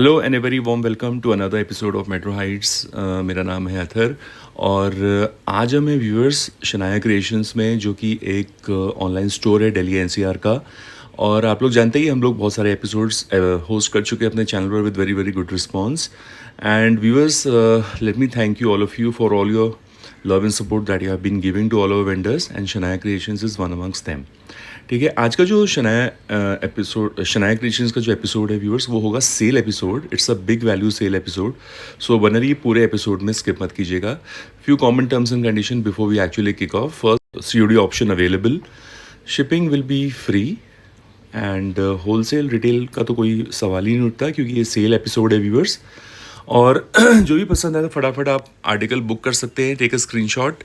Hello and a very warm welcome to another episode of Metro Heights. मेरा नाम है अथर और आज हम हैं व्यूअर्स शनाया क्रिएशंस में, जो कि एक ऑनलाइन स्टोर है दिल्ली एनसीआर का। और आप लोग जानते ही हम लोग बहुत सारे एपिसोड्स होस्ट कर चुके हैं अपने चैनल पर with very very good response. And viewers, let me thank you all of you for all your love and support that you have been giving to all our vendors, and Shanaya creations is one amongst them. ठीक है, आज का जो Shanaya creations का जो episode है viewers, वो होगा sale episode. It's a big value sale episode, so बनर ये पूरे एपिसोड में स्किप मत कीजिएगा। Few common terms and condition before we actually kick off. First, COD option available, shipping will be free, and wholesale retail का तो कोई सवाल ही नहीं उठता क्योंकि ये सेल एपिसोड है व्यूअर्स। और जो भी पसंद है तो फटाफट आप आर्टिकल बुक कर सकते हैं, take a screenshot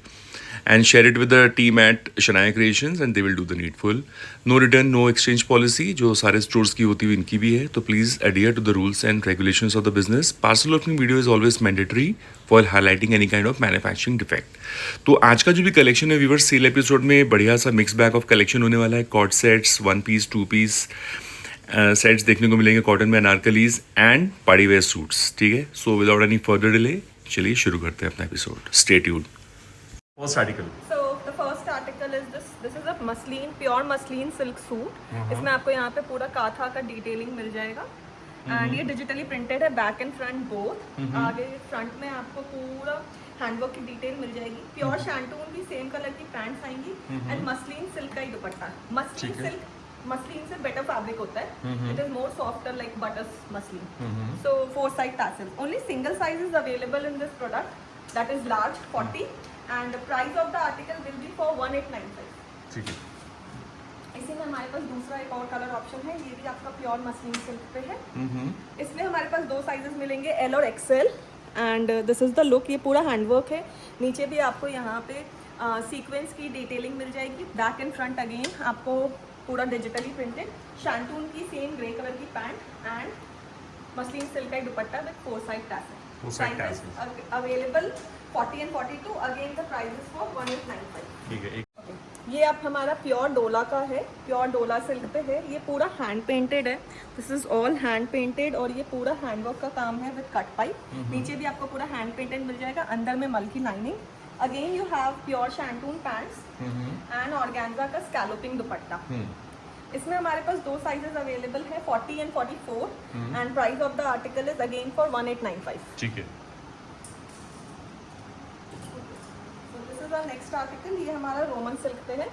and share it with the team at Shania Creations and they will do the needful. No return, no exchange policy, जो सारे स्टोर्स की होती हुई इनकी भी है, तो please adhere to the rules and regulations of the business. Parcel opening video is always mandatory for highlighting any kind of manufacturing defect. तो आज का जो भी कलेक्शन है व्यूवर्स, सेल एपिसोड में बढ़िया सा मिक्स बैग ऑफ कलेक्शन होने वाला है। Coord sets, 1 piece 2 piece sets देखने को मिलेंगे कॉटन में, anarkalis and party wear suits. ठीक है, so without any further delay चलिए शुरू करते हैं अपना episode. Stay tuned. First article. So the first article is this. This is a muslin, pure muslin silk suit. इसमें आपको यहाँ पे पूरा काथा का डिटेलिंग मिल जाएगा एंड ये डिजिटली प्रिंटेड है, बैक एंड फ्रंट बोथ। आगे फ्रंट में आपको पूरा हैंडवर्क की डिटेल मिल जाएगी। प्योर शैंटून की सेम कलर की पैंट्स आएंगी एंड मसलिन सिल्क का ही दुपट्टा। मसलिन सिल्क मसलिन से बेटर फैब्रिक होता है, it is more softer like butter muslin. So 4 side tassels, only single size is available in this product, that is large 40 and the price of the article will be for 1895. ठीक है। इसी में हमारे पास दूसरा एक और कलर ऑप्शन है, ये भी आपका प्योर मसलिन सिल्क पे है। इसमें हमारे पास 2 साइजेस मिलेंगे, एल और XL, and this is the look. ये पूरा हैंडवर्क है, नीचे भी आपको यहाँ पे सीक्वेंस की डिटेलिंग मिल जाएगी, बैक एंड फ्रंट अगेन आपको पूरा डिजिटली प्रिंटेड शैंटून की सेम ग्रे कलर की पैंट एंड मसलिन सिल्क का दुपट्टा with 4 side tassel. Available 40 and 42, again the price is for 1895। ठीक है। ये आप हमारा प्योर डोला का है, प्योर डोला सिल्क पे है। ये पूरा हैंड पेंटेड है, this is all hand painted, और ये पूरा हैंडवर्क का काम है विद कट पाइप। नीचे भी आपको पूरा हैंड पेंटेड मिल जाएगा, अंदर में मल की lining. Again you have pure shantoon pants and organza का स्कैलोपिंग दुपट्टा। इसमें हमारे पास 2 साइजेस अवेलेबल है, 40 and 44, and price of the article is again for 1895। ठीक है। नेक्स्ट आर्टिकल, ये हमारा रोमन सिल्क पे है,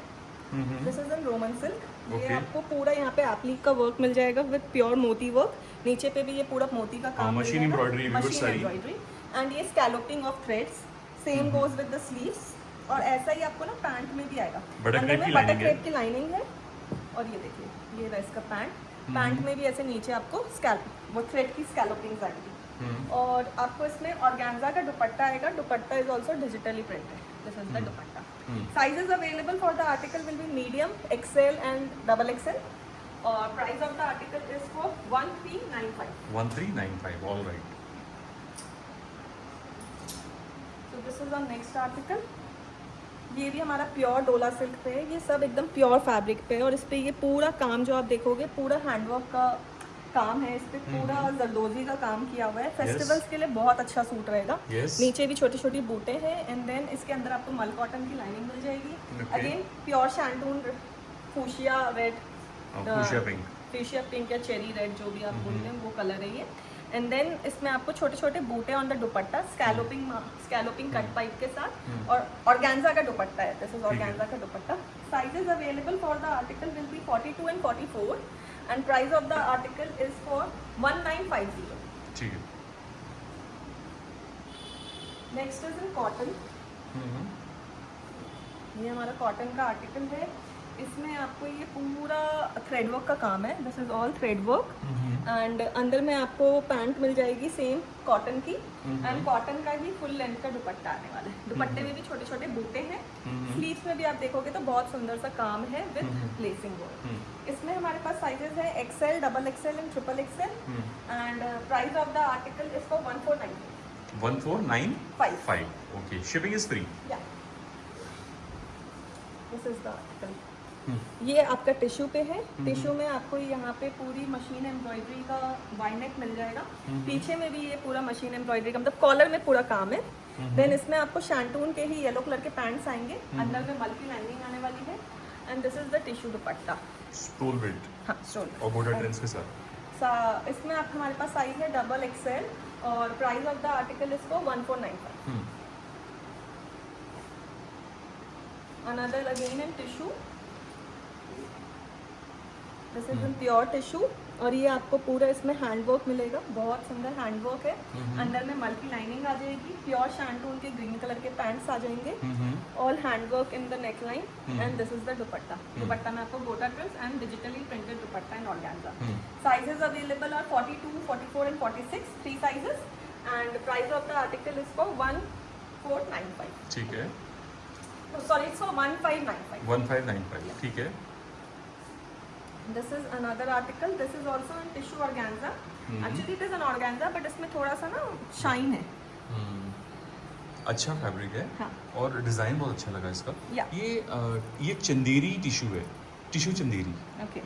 this is in Roman silk. ये आपको पूरा यहाँ पे एप्लिक का वर्क मिल जाएगा विद प्योर मोती वर्क, नीचे पे भी ये पूरा मोती का काम, मशीन एम्ब्रॉयडरी, एंड ये scalloping of threads, same goes with the sleeves. और ऐसा ही आपको ना पैंट में भी आएगा, अंदर में बटर क्रेप की लाइनिंग है, और ये देखिए ये रहा इसका पैंट में भी ऐसे नीचे आपको स्कैल्प वो थ्रेड की स्कैलोपिंग आएगी। और आपको इसमें ऑर्गेन्जा का दुपट्टा आएगा, dupatta is also digitally printed, this is the dupatta. Sizes available for the article will be medium, XL and double XL, और price of the article is for 1395। 1395, all right. So this is the next article. ये भी हमारा pure डोला silk पे है, ये सब एकदम प्योर फैब्रिक पे है, और इस पे ये पूरा काम जो आप देखोगे पूरा हैंडवर्क का काम है, इस पे पूरा जरदोजी का काम किया हुआ है। फेस्टिवल्स के लिए बहुत अच्छा सूट रहेगा। नीचे भी छोटी छोटी बूटे हैं, एंड देन इसके अंदर आपको मल कॉटन की लाइनिंग मिल जाएगी। Again pure shantoon, fuchsia red, fuchsia pink या चेरी रेड, जो भी आप बोलते हैं वो कलर है ये। एंड देन इसमें आपको छोटे छोटे बूटे on the dupatta, scalloping cut pipe के साथ, और ऑर्गेन्जा का दुपट्टा है, दिस इज ऑर्गेन्जा का दुपट्टा। Sizes available for the article will B 42 and 44, and price of the article is for 1950। ठीक है। Next is in cotton. ये हमारा कॉटन का आर्टिकल है, इसमें आपको ये पूरा थ्रेडवर्क का काम है, this is all threadwork, and अंदर में आपको पैंट मिल जाएगी सेम कॉटन की, एंड कॉटन का ही फुल लेंथ का दुपट्टा आने वाला है। दुपट्टे में भी छोटे छोटे बूटे हैं, स्लीव्स में भी आप देखोगे तो बहुत सुंदर सा काम है विद लेसिंग वर्क। इसमें हमारे पास साइजेस है XL, double XL and triple XL, and price of the article is for 1495। 1495, okay. Shipping is free. या दिस इज द आर्टिकल। ये आपका टिश्यू पे है। टिश्यू में आपको यहाँ पे पूरी मशीन एम्ब्रॉयडरी का वाई नेक मिल जाएगा। पीछे में भी ये पूरा मशीन एम्ब्रॉयडरी का मतलब कॉलर में पूरा काम है। देन इसमें आपको शैंटून के ही येलो कलर के पैंट्स आएंगे, अंदर में मल्टी लाइनिंग आने वाली है। And this is the tissue dupatta, stole belt. हाँ स्टोल और बॉर्डर ट्रेंड्स के साथ। इसमें आप हमारे पास साइज है डबल एक्सएल और प्राइस ऑफ द आर्टिकल इसको 1495। Another again in tissue, this is in pure tissue और ये आपको पूरा इसमें हैंडवर्क मिलेगा, बहुत सुंदर हैंडवर्क है। अंदर में मल्टी लाइनिंग आ जाएगी, प्योर शैंटून के ग्रीन कलर के पैंट्स आ जाएंगे, all handwork in the neck line. And this is the dupatta. Dupatta में आपको gota trills and digitally printed dupatta in organza. Sizes available are 42, 44 and 46, 3 sizes. And price of the article is for 1495। ठीक है, sorry it's for 1595। 1595, ठीक है। This is another article. This is also in tissue organza. Actually it is an organza, but इसमें थोड़ा सा ना shine है। अच्छा फैब्रिक है। हाँ। और डिज़ाइन बहुत अच्छा लगा इसका। Yeah. ये चंदेरी टिश्यू है, tissue Chanderi. Okay.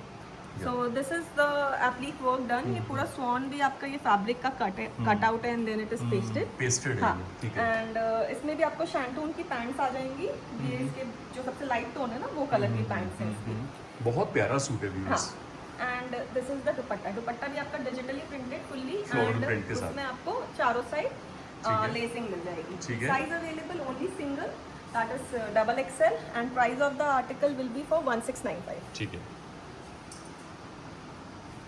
So this is the applique work done. ये पूरा स्वान भी आपका ये फैब्रिक का कट आउट है and then it is pasted. Pasted है हाँ। ये, ठीक है। एंड इसमें भी आपको शैंटून की पैंट्स आ जाएंगी। ये इसके जो सबसे लाइट टोन है ना वो कलर की पैंट्स हैं इसकी। बहुत प्यारा सूट है हाँ। Viewers. And this is the dupatta. Dupatta भी आपका digitally printed fully Floral and print के साथ। उसमें आपको चारों साइड है। लेसिंग मिल जाएगी। ठीक है। Size available only single, that is double XL and price of the article will be for 1695। ठीक है।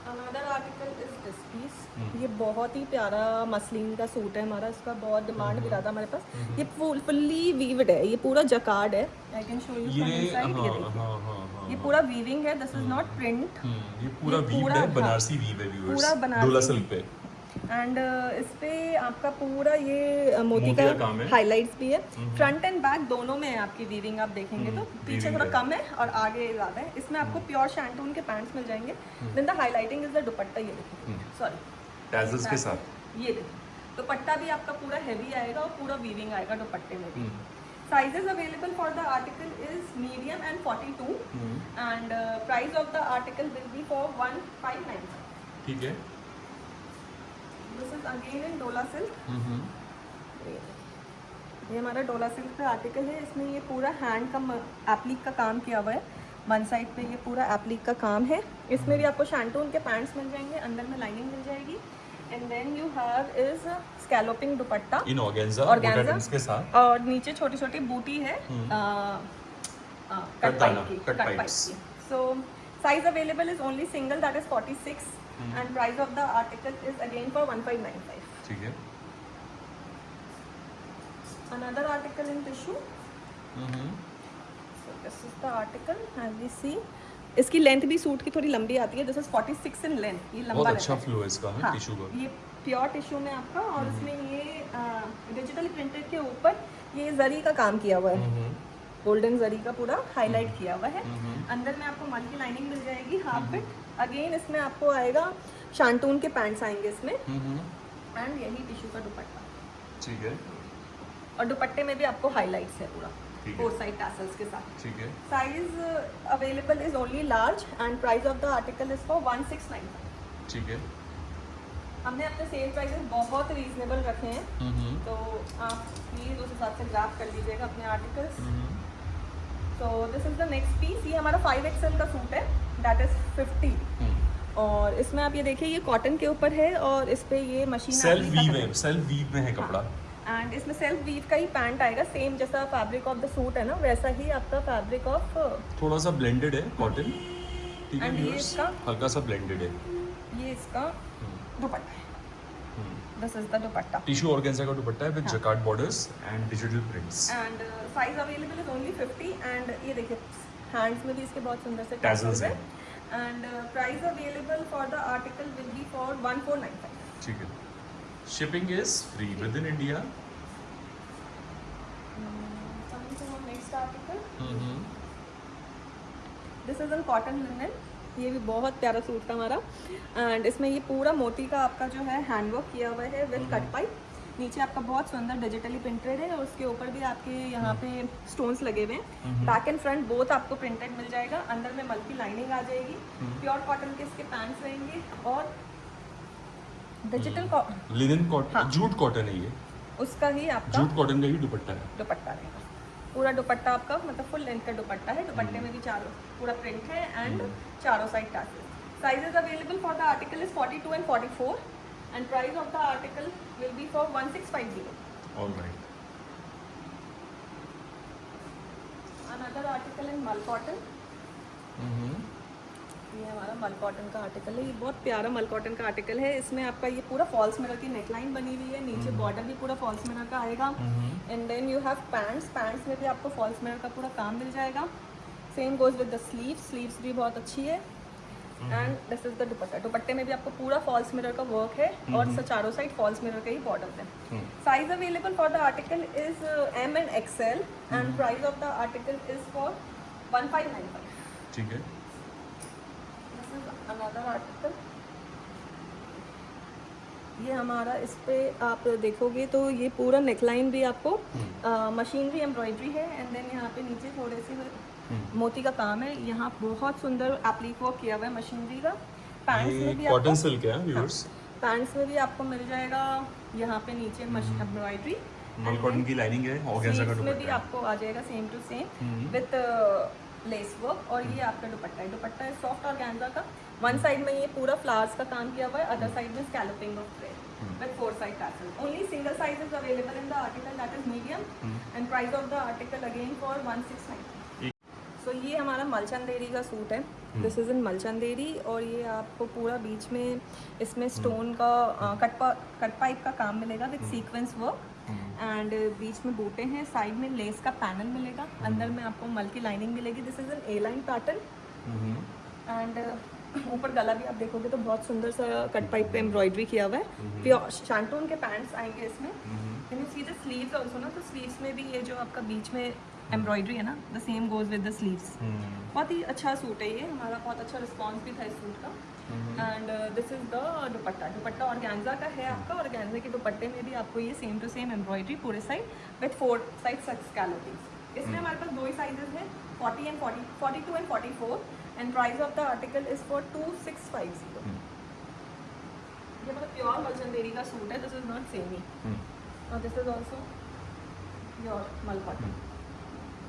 Another article is this piece. ये बहुत ही प्यारा मसलिन का सूट है हमारा, इसका बहुत डिमांड भी रहा था हमारे पास। ये फुल्ली वीव्ड है, ये पूरा जकार्ड है। I can show you from inside. ये देखिए, ये पूरा वीविंग है, दिस इज नॉट प्रिंट। ये पूरा वीव है, बनारसी वीव है व्यूअर्स। पूरा बनारसी डोला सिल्क पे। एंड इस पे आपका पूरा ये मोती का काम है। हाइलाइट्स भी है। फ्रंट एंड बैक दोनों में है आपकी वीविंग, आप देखेंगे तो पीछे weaving थोड़ा है। कम है और आगे ज़्यादा है। इसमें आपको प्योर शैंटून के पैंट्स मिल जाएंगे। Then the highlighting is the dupatta. ये देखिए, सॉरी टैजल्स के साथ। ये देखिए, दुपट्टा भी आपका पूरा हैवी आएगा और पूरा वीविंग आएगा दुपट्टे में भी। Sizes available for the article is medium and 42 and price of the article will be for 1595। ठीक है। दिस इज अगेन इन डोला सिल्क। ये हमारा डोला सिल्क पे आर्टिकल है। इसमें ये पूरा हैंड का एप्लिक का काम किया हुआ है। वन साइड पे ये पूरा एप्लिक का काम है। इसमें भी आपको शैंटून के पैंट्स मिल जाएंगे, अंदर में लाइनिंग मिल जाएगी। And then you have is scalloping dupatta in organza के साथ। और नीचे छोटी छोटी बूटी है कट पाइप्स की। So size available is only single, that is 46 and price of the article is again for 1595। ठीक है। Another article in tissue. So this is the article as we see. इसकी लेंथ भी suit की थोड़ी लंबी आती है। This is 46 in length. ये लंबा बहुत रहता अच्छा है। फ्लो है इसका, हाँ, टिश्यू का। ये प्योर टिश्यू में आपका और इसमें ये डिजिटली प्रिंटेड के ऊपर ये जरी का काम किया हुआ है, गोल्डन जरी का पूरा हाईलाइट किया हुआ है। अंदर में आपको मल्टी लाइनिंग मिल जाएगी, हाफ फिट। अगेन इसमें आपको आएगा शांटून के पैंट्स आएंगे इसमें एंड यही टिश्यू का दुपट्टा। ठीक है। और दुपट्टे में भी आपको हाईलाइट्स है पूरा ठीक है। 4 साइड टैसल्स के साथ। ठीक है। Size available is only large and price of the article is for 1695। ठीक है। हमने अपने सेल प्राइसेस बहुत रीजनेबल रखे हैं, तो आप प्लीज़ उस हिसाब से ग्राफ कर लीजिएगा अपने आर्टिकल्स। तो this is the next piece. ये हमारा 5XL का सूट है, दैट इज 50। और इसमें आप ये देखिए, ये कॉटन के ऊपर है और इस पे ये मशीन सेल्फ वीव में है कपड़ा। एंड इसमें सेल्फ वीव का ही पैंट आएगा, सेम जैसा फैब्रिक ऑफ द सूट है ना वैसा ही आपका फैब्रिक ऑफ। थोड़ा सा ब्लेंडेड है कॉटन। ठीक है And ये व्यूअर्स, इसका- हल्का सा ब्लेंडेड है। ये इसका दुपट्टा है। This is the dupatta tissue organza का दुपट्टा है विद हाँ। Jacquard borders and digital prints. And size available is only 50 and ये देखिए हैंड्स में भी इसके बहुत सुंदर से Tassels है। हैं। And price available for the article will be for 1495। ठीक है। Shipping is free within India. Coming to our next article, this is in cotton linen. ये भी बहुत प्यारा सूट था हमारा एंड इसमें ये पूरा मोती का आपका जो है हैंडवर्क किया हुआ है विद कट पाइप। नीचे आपका बहुत सुंदर डिजिटली प्रिंटेड है और उसके ऊपर भी आपके यहाँ पे स्टोन्स लगे हुए हैं। बैक एंड फ्रंट बोथ आपको प्रिंटेड मिल जाएगा। अंदर में मल्टी लाइनिंग आ जाएगी। प्योर कॉटन के इसके पैंट्स रहेंगे और digital linen cotton, jute cotton है ये, उसका ही आपका जूट कॉटन का ही दुपट्टा है। दुपट्टा रहेगा। पूरा दुपट्टा आपका मतलब फुल लेंथ का दुपट्टा है। दुपट्टे में भी चारों पूरा प्रिंट है एंड चारों side tassels. Sizes available for the article is 42 and 44 and price of the article will be for 1650। All right. Another article in mul cotton. ये हमारा मल कॉटन का आर्टिकल है। ये बहुत प्यारा मल कॉटन का आर्टिकल है। इसमें आपका ये पूरा फॉल्स मिरर की नेकलाइन बनी हुई है। नीचे बॉर्डर भी पूरा फॉल्स मिरर का आएगा। And then you have pants में भी आपको फॉल्स मिरर का पूरा काम मिल जाएगा। Same goes with the sleeves भी बहुत अच्छी है। एंड दिस इज द दुपट्टा। दुपट्टे में भी आपको पूरा फॉल्स मिरर का वर्क है और चारों साइड फॉल्स मिरर के ही बॉर्डर है। Size available for the article is M and XL and price of the article is for 1595। ठीक है। अनदर आर्टिकल ये हमारा, इस पे आप देखोगे तो ये पूरा नेकलाइन भी आपको मशीनरी एम्ब्रॉयडरी है। एंड देन यहाँ पे नीचे थोड़े से मोती का काम है। यहाँ बहुत सुंदर एप्लिक वर्क किया हुआ है मशीनरी का। पैंट्स में भी कॉटन सिल्क है व्यूअर्स। पैंट्स में भी आपको मिल जाएगा यहाँ पे नीचे एम्ब्रॉयडरी। मल कॉटन की लाइनिंग है और कैसा का में भी दुपट्टा है। आपको आ जाएगा same to same with less work. और ये आपका दुपट्टा है। दुपट्टा है सॉफ्ट ऑर्गेन्जा का। वन साइड में ये पूरा फ्लावर्स का काम किया हुआ है, अदर साइड में scalloping of thread with 4 side tassels. Only single size is available in the article that is medium and price of the article again for 1690। So ये हमारा मलचंदेरी का सूट है। दिस इज इन मलचंदेरी और ये आपको पूरा बीच में इसमें स्टोन का कट पाइप का काम मिलेगा विद सीक्वेंस वर्क एंड बीच में बूटे हैं। साइड में लेस का पैनल मिलेगा। अंदर में आपको मल की लाइनिंग मिलेगी। This is an A line pattern and ऊपर गला भी आप देखोगे तो बहुत सुंदर सा कट पाइप पे एम्ब्रॉयडरी किया हुआ है। प्योर शांटून के पैंट्स आएंगे इसमें। Can you see the sleeves also ना, तो स्लीव्स में भी ये जो आपका बीच में एम्ब्रॉयडरी है ना, the same goes with the sleeves. बहुत ही अच्छा सूट है ये हमारा। बहुत अच्छा रिस्पॉन्स भी था इस सूट का। And this is the dupatta. Dupatta organza का है आपका। ऑर्गेन्जा के दुपट्टे में भी आपको ये सेम टू सेम एम्ब्रॉयडरी पूरे साइड विद 4 साइड स्कैलपिंग्स। इसमें हमारे पास 2 ही साइजेस हैं, 40 and 42 and 44 and price of the article is for 2650। ये मतलब प्योर मलचंदेरी का सूट है। दिस इज नॉट सेमी और दिस इज ऑल्सो प्योर मल cotton.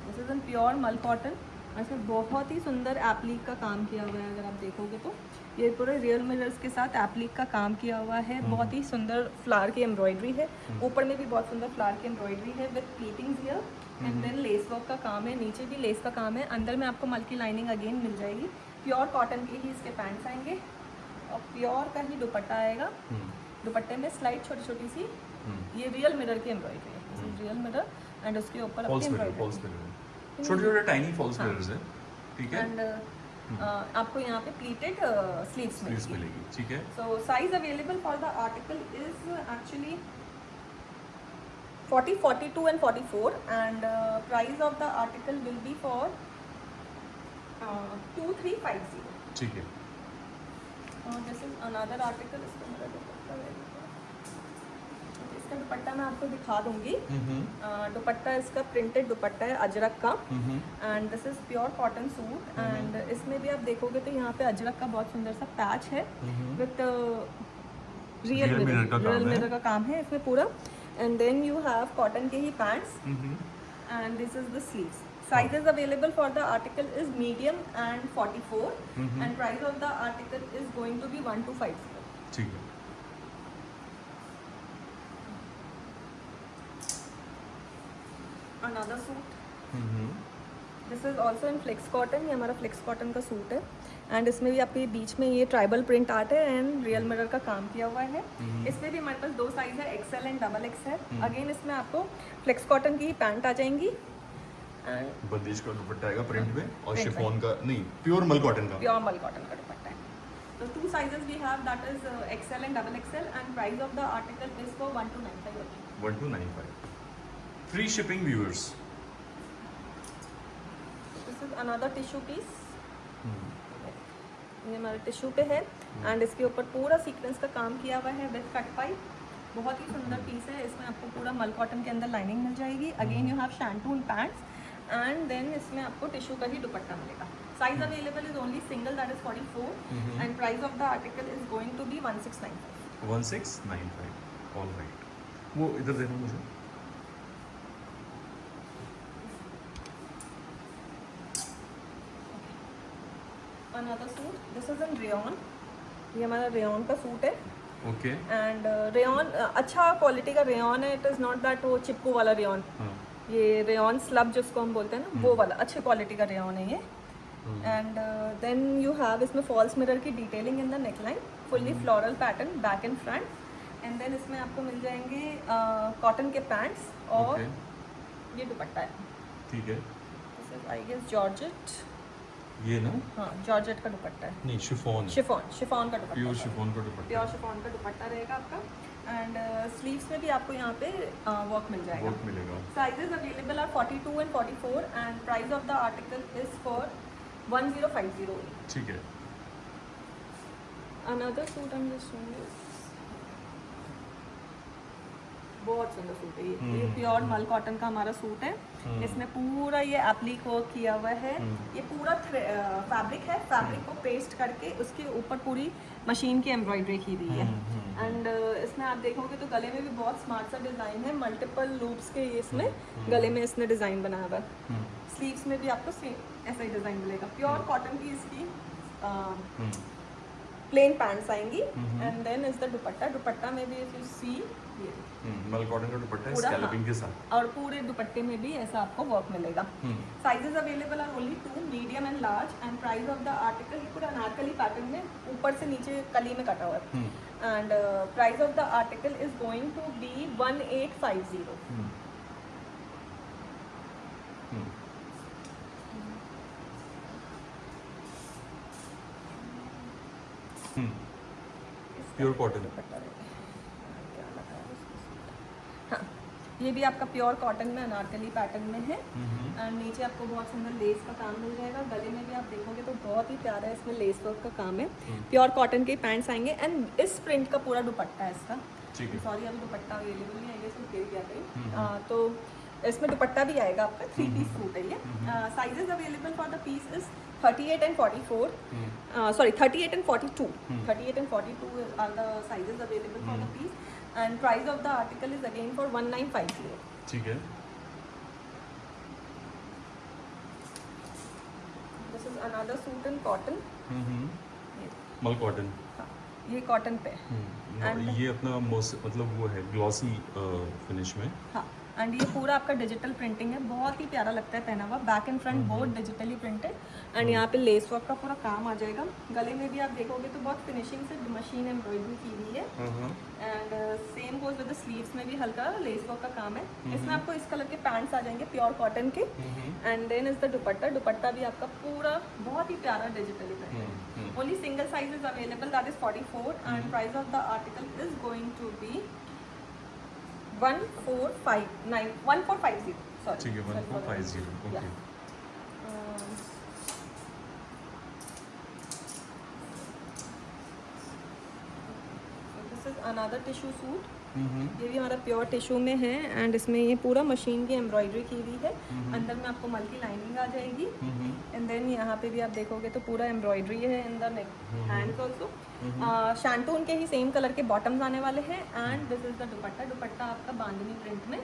This is in pure मल कॉटन। इसमें बहुत ही सुंदर एप्लिक का काम किया हुआ है। अगर आप देखोगे तो ये पूरे रियल मिरर्स के साथ एप्लिक का काम किया हुआ है। बहुत ही सुंदर फ्लावर की एम्ब्रॉयडरी है। ऊपर में भी बहुत सुंदर फ्लावर की एम्ब्रॉयडरी है with pleatings here and then lace work का काम है। नीचे भी लेस का काम है। अंदर में आपको मल की लाइनिंग अगेन मिल जाएगी। प्योर कॉटन के ही इसके पैंट्स आएंगे और प्योर का ही दुपट्टा आएगा। दुपट्टे में स्लाइड छोटी छोटी सी ये रियल मिरर की एम्ब्रॉयडरी है। रियल मिरर एंड उसके ऊपर छोटे छोटे टाइनी फॉल्स मिरर्स है। ठीक है। एंड आपको यहाँ पे प्लीटेड स्लीव्स मिलेगी। ठीक है। So size available for the article is actually 40, 42 and 44 and price of the article will be for 2350। ठीक है। This is another article. इसका दुपट्टा मैं आपको दिखा दूंगी। दुपट्टा इसका प्रिंटेड दुपट्टा है अजरक का and this is pure cotton suit and इसमें भी आप देखोगे तो यहाँ पे अजरक का बहुत सुंदर सा पैच है विथ रियल मिरर का काम है इसमें पूरा। And then you have cotton के ही pants and this is the sleeves. Sizes available for the article is medium and 44 and price of the article is going to be 1250। ठीक है। Another suit। This is also in flex cotton. ये हमारा flex cotton का suit है and इसमें भी आपके बीच में ये ट्राइबल प्रिंट आर्ट है एंड रियल मिरर का काम किया हुआ है। इसमें भी हमारे पास 2 साइज है, XL एंड XXL। अगेन इसमें आपको फ्लेक्स कॉटन की ही पैंट आ जाएंगी एंड बंदिश का दुपट्टा आएगा प्रिंट में और शिफॉन का नहीं, प्योर मल कॉटन का। प्योर मल कॉटन का दुपट्टा है। तो 2 sizes we have that is XL and XXL and price of the article is for 1295। 1295 free shipping viewers. This is another tissue piece. ये हमारे टिश्यू पे है एंड इसके ऊपर पूरा सीक्वेंस का काम किया हुआ है विद कट पाइप बहुत ही सुंदर पीस है। इसमें आपको पूरा मल कॉटन के अंदर लाइनिंग मिल जाएगी। Again you have shantoon pants and then इसमें आपको टिश्यू का ही दुपट्टा मिलेगा। Size available is only single, that is 44 and price of the article is going to be 1695। 1695 all right. वो इधर देना मुझे। Another suit, this is in rayon. ये हमारा रेयॉन का सूट है ओके। एंड रेयॉन अच्छा क्वालिटी का रेयॉन है। इट इज़ नॉट दैट वो चिपकू वाला रेयॉन, ये रेयॉन स्लब जिसको हम बोलते हैं ना, वो वाला अच्छे क्वालिटी का रेयॉन है ये। एंड देन यू हैव इसमें फॉल्स मिरर की detailing in the neckline, fully floral pattern back and front. And then इसमें आपको मिल जाएंगे कॉटन के पैंट्स और ये दुपट्टा है। ठीक है। This is I guess georgette, ये ना? हाँ जॉर्जेट का दुपट्टा है। नहीं, शिफॉन शिफॉन का दुपट्टा, प्योर शिफॉन का दुपट्टा। प्योर शिफॉन का दुपट्टा रहेगा आपका। एंड स्लीव्स में भी आपको यहाँ पे वर्क मिल जाएगा। वर्क मिलेगा। Sizes available are 42 and 44 and price of the article is for 1050। ठीक है। Another suit I am just showing you, बहुत सुंदर सूट है ये प्योर मल कॉटन का हमारा सूट है। इसमें पूरा ये एप्लिक वर्क किया हुआ है। ये पूरा फैब्रिक है, फैब्रिक को पेस्ट करके उसके ऊपर पूरी मशीन की एम्ब्रॉयडरी की हुई है। एंड इसमें आप देखोगे तो गले में भी बहुत स्मार्ट सा डिज़ाइन है, मल्टीपल लूप्स के इसमें गले में इसने डिज़ाइन बनाया हुआ है। स्लीव्स में भी आपको सेम ऐसा ही डिज़ाइन मिलेगा। प्योर कॉटन की इसकी प्लेन पैंट्स आएंगी and then is the dupatta. Dupatta में भी इफ यू सी ये मल कॉटन का दुपट्टा है स्कैल्पिंग के साथ, और पूरे दुपट्टे में भी ऐसा आपको वर्क मिलेगा। Sizes available are only 2, medium and large and price of the article पूरा अनारकली पैटर्न में ऊपर से नीचे कली में कटा हुआ है। And price of the article is going to be 1850। Pure cotton. हाँ, ये भी आपका प्योर कॉटन में अनारकली पैटर्न में है एंड नीचे आपको बहुत सुंदर लेस का काम मिल जाएगा। गले में भी आप देखोगे तो बहुत ही प्यारा है, इसमें लेस वर्क का काम है। प्योर कॉटन के पैंट्स आएंगे एंड इस प्रिंट का पूरा दुपट्टा है इसका। सॉरी अभी दुपट्टा अवेलेबल नहीं आएगा, इसमें गिर गया कहीं। तो इसमें दुपट्टा भी आएगा आपका। 3 पीस सूट है ये। Sizes available for the piece is 38 and 44. Sorry, 38 and 42. 38 and 42 are the sizes available for the piece. And price of the article is again for 1950. ठीक है। This is another suit in cotton. मल cotton. हाँ, ये cotton पे And ये अपना मतलब वो है ग्लॉसी फिनिश में। हाँ, एंड ये पूरा आपका डिजिटल प्रिंटिंग है, बहुत ही प्यारा लगता है पहना हुआ। Back and front both digitally printed and यहाँ पे लेस वर्क का पूरा काम आ जाएगा। गले में भी आप देखोगे तो बहुत फिनिशिंग से मशीन एम्ब्रॉयडरी की हुई है। And same goes with the sleeves में भी हल्का लेस वर्क का काम है। इसमें आपको इस कलर के पैंट्स आ जाएंगे प्योर कॉटन के and then is the dupatta. Dupatta भी आपका पूरा बहुत ही प्यारा digitally printed. Only single size is available, that is 44 and price of the article is going to be 1450। Sorry. ठीक है, 1450। Okay. This is another tissue suit. ये भी हमारा प्योर टिश्यू में है एंड इसमें ये पूरा मशीन की एम्ब्रॉयडरी की हुई है। अंदर में आपको मल की लाइनिंग आ जाएगी एंड देन यहाँ पे भी आप देखोगे तो पूरा एम्ब्रॉयडरी है in the neck hands also. Shantoon के ही सेम कलर के बॉटम्स आने वाले हैं and this is the dupatta. Dupatta आपका बांधनी प्रिंट में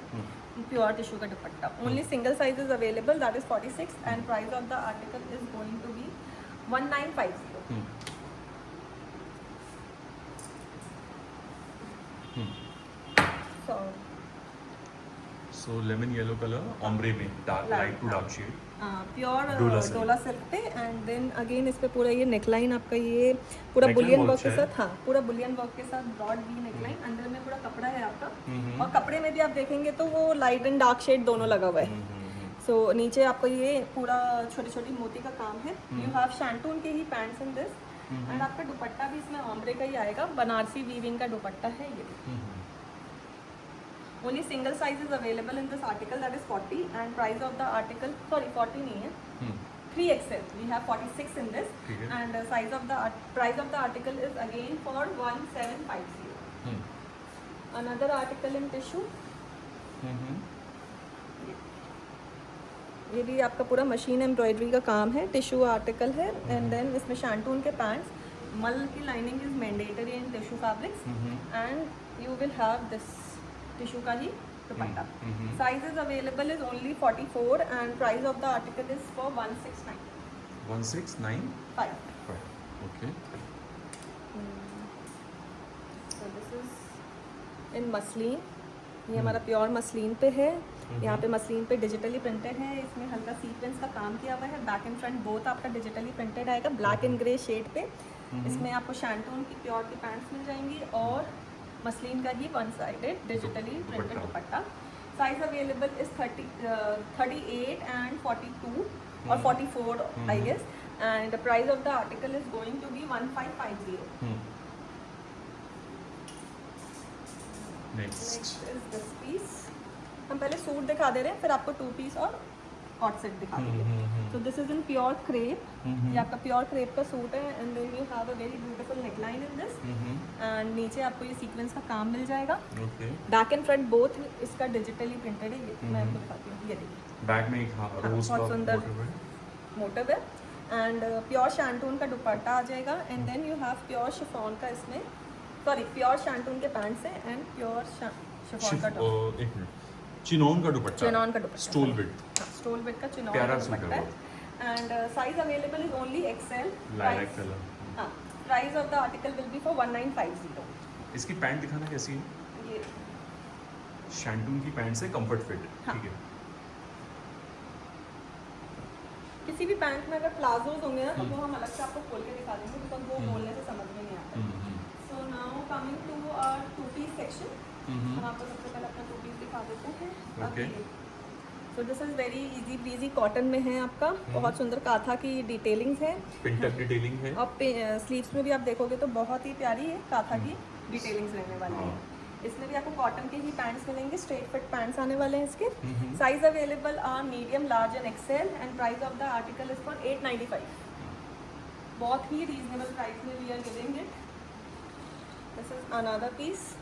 प्योर टिश्यू का dupatta. Only single size is available, that is 46 and price of the article is going to be 1950। So lemon yellow colour ombre में dark light to dark shade. Pure dola dola silk पे and then again इस पे पूरा ये neckline आपका ये पूरा Boolean work के साथ, हाँ पूरा बुलियन वर्क के साथ ब्रॉड वी नेकलाइन। अंदर में पूरा कपड़ा है आपका और कपड़े में भी आप देखेंगे तो वो लाइट एंड डार्क शेड दोनों लगा हुआ है। सो नीचे आपको ये पूरा छोटी छोटी मोती का काम है। यू हैव शैंटून के ही पैंट्स इन दिस एंड आपका दुपट्टा भी इसमें ऑम्ब्रे का ही आएगा। बनारसी वीविंग का दुपट्टा है ये। Only single size is available in this article, that is 40 and price of the article, sorry 40 नहीं है, 3XL. We have 46 in this and size of the price of the article is again for 1750. Another article in tissue, ये भी आपका पूरा machine embroidery का काम है, tissue article है। एंड देन इसमें शांटून के पैंट्स, मल की lining is mandatory in tissue fabrics and you will have this tissue का ही dupatta. Sizes available is only 44 and price of the article is for 1695 okay. So this is in muslin, ये हमारा pure muslin पे है। यहाँ पे muslin पे digitally printed है, इसमें हल्का सीक्वेंस का काम किया हुआ है। बैक एंड फ्रंट बोथ आपका डिजिटली प्रिंटेड आएगा, ब्लैक एंड ग्रे शेड पे। इसमें आपको शांटून की प्योर की पैंट्स मिल जाएंगी और मसलिन का ही one sided digitally printed dupatta. Size available is 38 and 42 और 44 I guess, and the price of the article is going to be 1550। Next is this piece. हम पहले सूट दिखा दे रहे हैं, फिर आपको 2 पीस और कॉट सेट दिखा देंगे। So this is in pure crepe, ये आपका प्योर क्रेप का सूट है। And then you have a very beautiful neckline in this, and नीचे आपको ये सीक्वेंस का काम मिल जाएगा। बैक एंड फ्रंट बोथ इसका डिजिटली प्रिंटेड है। ये मैं आपको दिखाती हूँ, ये देखिए बैक में एक रोज बहुत का सुंदर मोटिव है। एंड प्योर शांटून का दुपट्टा आ जाएगा। And then you have pure chiffon का, इसमें सॉरी प्योर शांटून के पैंट्स है एंड प्योर शिफॉन का दुपट्टा, एक मिनट, चिनॉन का दुपट्टा, चिनॉन का दुपट्टा, स्टोल बिट, हाँ स्टोल बिट का चिनॉन प्यारा का सूट दुपट्टा है। And size available is only XL. Lilac colour. हाँ, price of the article will be for 1950। इसकी पैंट दिखाना कैसी है? ये शैंटून की पैंट से कंफर्ट फिट, हाँ। ठीक है। किसी भी पैंट में अगर प्लाजोज होंगे ना तो वो हम अलग से आपको खोल के दिखा देंगे, बिकॉज वो बोलने से समझ में नहीं आता। So now coming to our 2 piece section, हम आपको सबसे पहले अपना 2 पीस दिखा देते हैं। Okay. So this is very easy breezy, cotton में है आपका, बहुत सुंदर काथा की डिटेलिंग्स है पिंटक डिटेलिंग है। और स्लीव्स में भी आप देखोगे तो बहुत ही प्यारी है काथा की डिटेलिंग्स रहने वाली है। इसमें भी आपको कॉटन के ही पैंट्स मिलेंगे, स्ट्रेट फिट पैंट्स आने वाले हैं इसके। Size available are medium, large and XL, and price of the article is for 895। बहुत ही रीजनेबल प्राइस में we are giving it. This is another piece,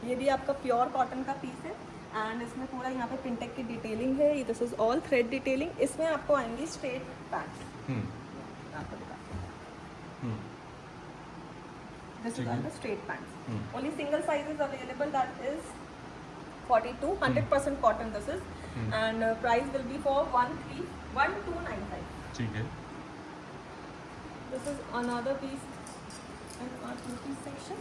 ये भी आपका प्योर कॉटन का पीस है। एंड इसमें पूरा यहाँ पे पिंटेक की डिटेलिंग है। This is all thread detailing. इसमें आपको आएंगी स्ट्रेट पैंट्स, आपको दिखाते हैं। This is on the straight pants. Only single size is available, that is 42, 100% cotton this is, and price will be for 1295. ठीक है। This is another piece in our 2 piece section.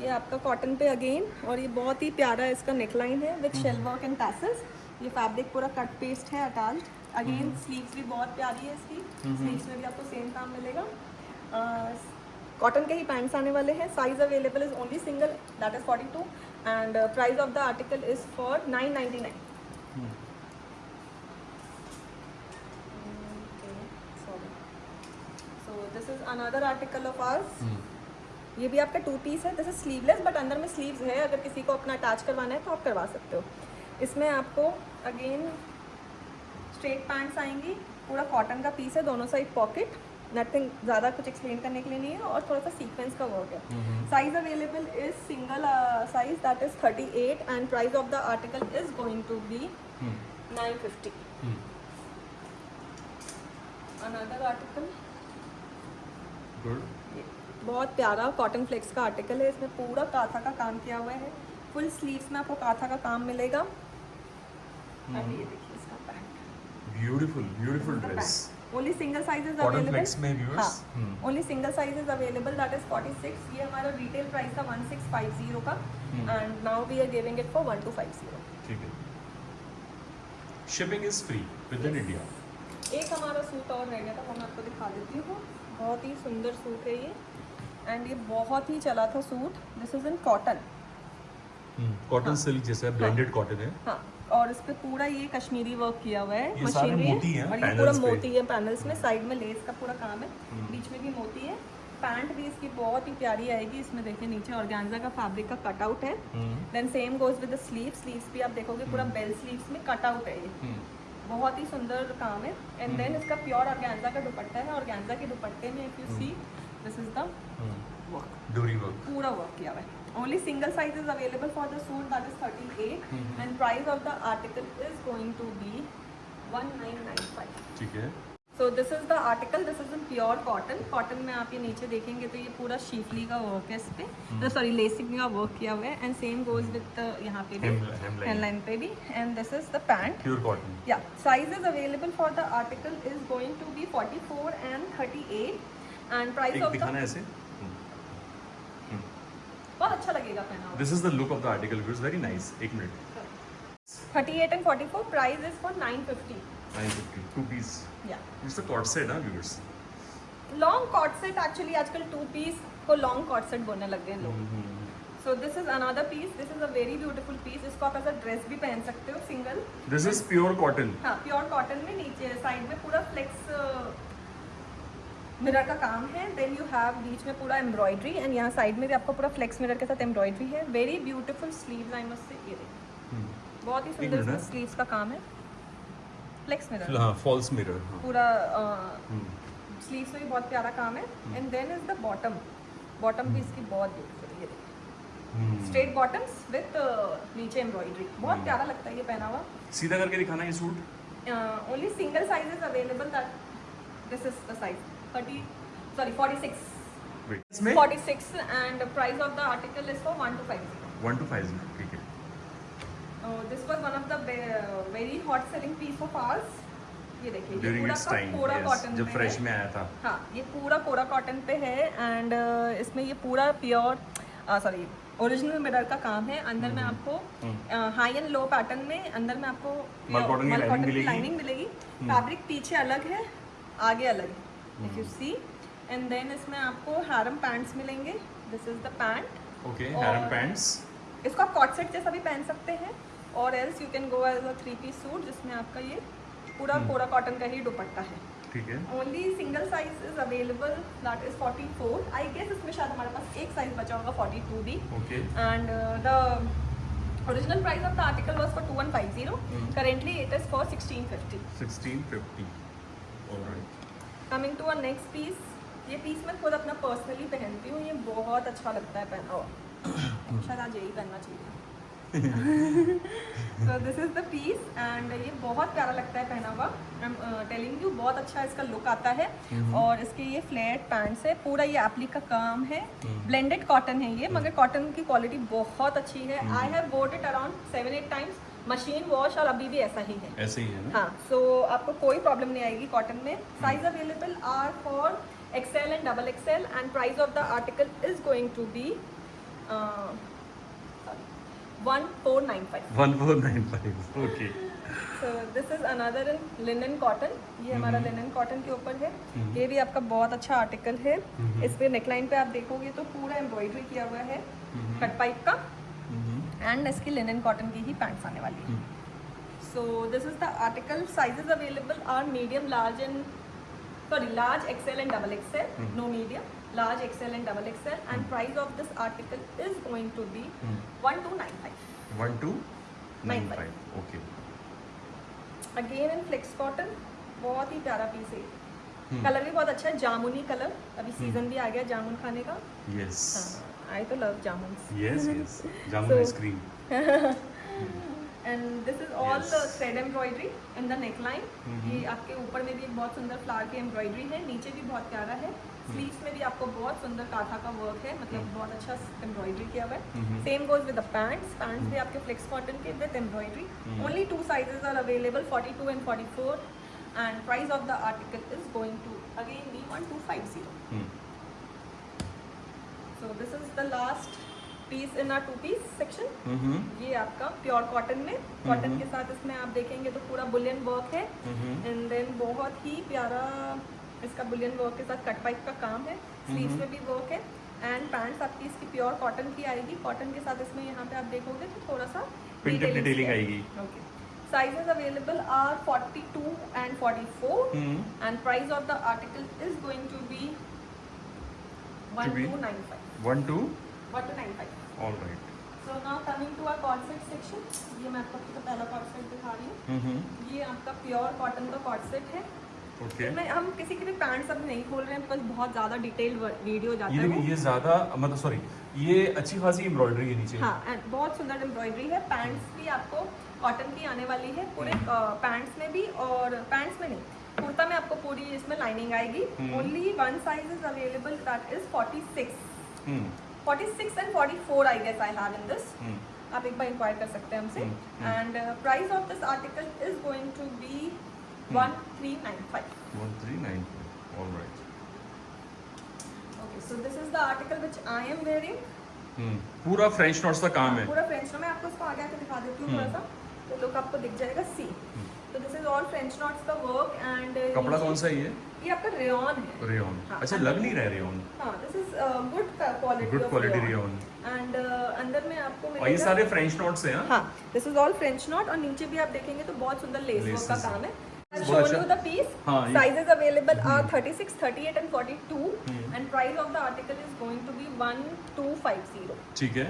ये आपका cotton पे again, और ये बहुत ही प्यारा इसका नेकलाइन है with shell work and tassels. ये फैब्रिक पूरा कट पेस्ट है अटैच्ड। अगेन स्लीव्स भी बहुत प्यारी है इसकी, स्लीव्स में भी आपको सेम काम मिलेगा। कॉटन के ही पैंट्स आने वाले हैं। Size available is only single, that is 42, and price of the article is for 999। So this is another article of hours. ये भी आपका 2 पीस है। दिस इज स्लीवलेस, बट अंदर में स्लीव्स है, अगर किसी को अपना अटैच करवाना है तो आप करवा सकते हो। इसमें आपको अगेन स्ट्रेट पैंट्स आएंगी, पूरा कॉटन का पीस है, दोनों साइड पॉकेट, नथिंग ज़्यादा कुछ एक्सप्लेन करने के लिए नहीं है, और थोड़ा सा सीक्वेंस का वर्क है। Size available is single size, that is 38, and price of the article is going to be 950। Another article, good, बहुत प्यारा कॉटन फ्लेक्स का आर्टिकल है। इसमें पूरा काथा का काम किया हुआ है, फुल स्लीव्स में आपको काथा का काम मिलेगा। अभी ये देखिए इसका pant, beautiful beautiful dress. Only single size is cotton available. Flex में viewers, only single size is available, that is 46। ये हमारा रिटेल प्राइस था 1650 का, and now we are giving it for 1250। ठीक है। Shipping is free within India. एक हमारा suit और रह गया था, वो मैं आपको दिखा देती हूँ। बहुत ही सुंदर सूट है ये, एंड ये बहुत ही चला था suit. This is in cotton, cotton silk जैसा ब्लेंडेड कॉटन है। हाँ, और इस पे पूरा ये कश्मीरी वर्क किया हुआ है, ये सारे मशीनरी मोती हैं है, और ये पैनल्स पूरा पे। मोती है पैनल्स में। साइड में लेस का पूरा काम है, बीच में भी मोती है। पैंट भी इसकी बहुत ही प्यारी आएगी। इसमें देखिए नीचे ऑर्गेन्जा का फैब्रिक का कटआउट है। Then same goes with the sleeves भी आप देखोगे पूरा बेल स्लीव्स में कटआउट है ये, बहुत ही सुंदर काम है। एंड देन इसका प्योर ऑर्गेन्जा का दुपट्टा है। ऑर्गेन्जा के दुपट्टे में if you see, this is the work, dori work. पूरा वर्क किया हुआ है. Only single size is available for the suit, that is 38, and price of the article is going to be 1995. ठीक है। So this is the article, this is in pure cotton. Cotton में आप ये नीचे देखेंगे तो ये पूरा शीफली का वर्क है इस पे, तो सॉरी लेसिंग का वर्क किया हुआ है, एंड सेम गोज विद यहाँ पे भी हेमलाइन पे भी, and this is the pant. Pure cotton. या sizes available for the article is going to be 44 and 38, and price of दिखाना द ऐसे। बहुत अच्छा लगेगा पहना हुआ. This is the look of the article, it's very nice. एक minute. 38 and 44 price is for 950. 950 two piece. या it's the cord set, viewers. Long cord set, actually आजकल 2 पीस को लॉन्ग कॉट सेट बोलने लग गए लोग. So this is another piece, this is a very beautiful piece. इसको आप as a dress भी पहन सकते हो single. This is pure cotton. हाँ, प्योर कॉटन में नीचे साइड में पूरा फ्लेक्स मिरर का काम है. देन यू हैव बीच में पूरा एम्ब्रॉयडरी, एंड यहाँ साइड में भी आपको पूरा फ्लेक्स मिरर के साथ एम्ब्रॉयडरी है. Very beautiful sleeves, I must say. ये देखिए बहुत ही सुंदर इसमें स्लीव्स का काम है. फ्लेक्स मिरर, हाँ, फॉल्स मिरर। पूरा स्लीव्स में भी बहुत प्यारा काम है. And then is the bottom. Bottom भी इसकी बहुत ब्यूटीफुल है. ये देखिए स्ट्रेट बॉटम्स विद नीचे एम्ब्रॉयडरी, बहुत प्यारा लगता है ये पहना हुआ. सीधा करके दिखाना ये suit. Only single size is available, that this is the size 46. इसमें 46, and price of the article is for 1250. 1250, ठीक है। This was one of the very hot selling piece of ours. ये देखिए, ये During पूरा its का time, पूरा yes, cotton जब फ्रेश में आया था। हाँ, ये पूरा कोरा कॉटन पे है, एंड इसमें ये पूरा प्योर सॉरी ओरिजिनल मिरर का काम है. अंदर में आपको हाई एंड लो पैटर्न में, अंदर में आपको मल कॉटन की लाइनिंग मिलेगी. फैब्रिक पीछे अलग है, आगे अलग है, if you see. And then इसमें आपको हैरम पैंट्स मिलेंगे. This is the pant. Okay, harem pants. इसको आप कॉट सेट जैसा भी पहन सकते हैं, और else you can go as a 3-piece suit जिसमें आपका ये पूरा कोरा कॉटन का ही दुपट्टा है. ठीक है। Only single size is available, that is 44. I guess इसमें शायद हमारे पास एक साइज बचा होगा, 42 भी. Okay. And the original price of the article was for 2150. Currently it is for 1650. 1650, all right. Coming to a next piece. ये पीस मैं खुद अपना पर्सनली पहनती हूँ, ये बहुत अच्छा लगता है पहना हुआ. शायद आज यही पहनना चाहिए. So this is the piece, and ये बहुत प्यारा लगता है पहना हुआ. आई एम टेलिंग यू, बहुत अच्छा इसका लुक आता है. और इसके ये फ्लैट पैंट्स है, पूरा ये एप्लिक का काम है. ब्लेंडेड कॉटन है ये, मगर कॉटन की क्वालिटी बहुत अच्छी है. I have boat it around 7-8 times, machine wash, और अभी भी ऐसा ही है. ऐसे ही है ना? हाँ, सो आपको कोई प्रॉब्लम नहीं आएगी कॉटन में. Size available are for XL and XXL, and price of the article is going to be 1495. 1495, okay. So this is another in linen cotton. ये हमारा लिनन कॉटन के ऊपर है. ये भी आपका बहुत अच्छा आर्टिकल है. इस पे नेकलाइन पे आप देखोगे तो पूरा एम्ब्रॉयडरी किया हुआ है कट पाइप का, एंड इसकी लिनन कॉटन की ही पैंट्स आने वाली है. So this is the article. Sizes available are medium, large and large XL and XXL, no medium, large XL and XXL, and price of this article is going to be 1295. 1295, okay. Again in flex cotton, बहुत ही प्यारा piece है. Colour भी बहुत अच्छा है, जामुनी colour. अभी सीजन भी आ गया जामुन खाने का. यस, आई तो love jamun. Yes yes, jamun ice cream. And this is all thread embroidery in the neckline. ये आपके ऊपर में भी एक बहुत सुंदर फ्लावर की एम्ब्रॉयडरी है, नीचे भी बहुत प्यारा है. स्लीव्स में भी आपको बहुत सुंदर काथा का वर्क है, मतलब बहुत अच्छा एम्ब्रॉयडरी किया हुआ है. Same goes with the pants. Pants भी आपके फ्लेक्स कॉटन के with embroidery. Only 2 sizes are available, 42 and 44, and price of the article is going to again be 1250. So this is the last piece in our 2-piece section. ये आपका pure cotton में, cotton के साथ इसमें आप देखेंगे तो पूरा बुलियन वर्क है. एंड देन बहुत ही प्यारा इसका बुलियन वर्क के साथ कट पाइप का काम है. स्लीव्स में भी वर्क है, एंड पैंट्स आपकी इसकी प्योर कॉटन की आएगी. कॉटन के साथ इसमें यहाँ पे आप देखोगे तो थोड़ा सा डिटेलिंग आएगी. Okay. Sizes available are 42 and 44, and price of the article is going to be 1295. 1295. All right. So now coming to our corset section. ये मैं आपको पहला corset दिखा रही हूँ. ये आपका प्योर कॉटन का corset है. ओके इसमें हम किसी के भी पैंट्स अब नहीं खोल रहे हैं बिकॉज बहुत ज़्यादा डिटेल वीडियो जाता ये है देखिए, ये ज़्यादा मतलब सॉरी, ये अच्छी खासी एम्ब्रॉयडरी है नीचे। हाँ, एंड बहुत सुंदर एम्ब्रॉयडरी है। पैंट्स भी आपको कॉटन की आने वाली है पूरे पैंट्स में भी, और पैंट्स में नहीं, कुर्ता में आपको पूरी इसमें लाइनिंग आएगी। Only one size is available, that is 46 and 44 I guess I have in this. आप एक बार इंक्वायर कर सकते हैं हमसे। And price of this article is going to be 1395। 1395, all right. Okay, so this is the article which I am wearing. पूरा French knots का काम है। पूरा फ्रेंच नॉट, मैं आपको इसको आगे आके दिखा देती हूँ थोड़ा सा, तो लुक आपको दिख जाएगा। सी, तो this is all French knots का वर्क। एंड कपड़ा कौन सा है ये आपका रेयॉन है। रेयॉन। हाँ, अच्छा, लग नहीं रहा है रेयॉन। हाँ, this is good quality, good quality rayon. And अंदर में आपको और ये मिलेगा, सारे फ्रेंच नॉट्स हैं। हाँ, this is all French not. और नीचे भी आप देखेंगे तो बहुत सुंदर लेस वर्क का Laces काम है। I'll बहुत show अच्छा। you the piece. हाँ, ये- Sizes available are 36, 38 and 42 and price of the article is going to be 1250. ठीक है।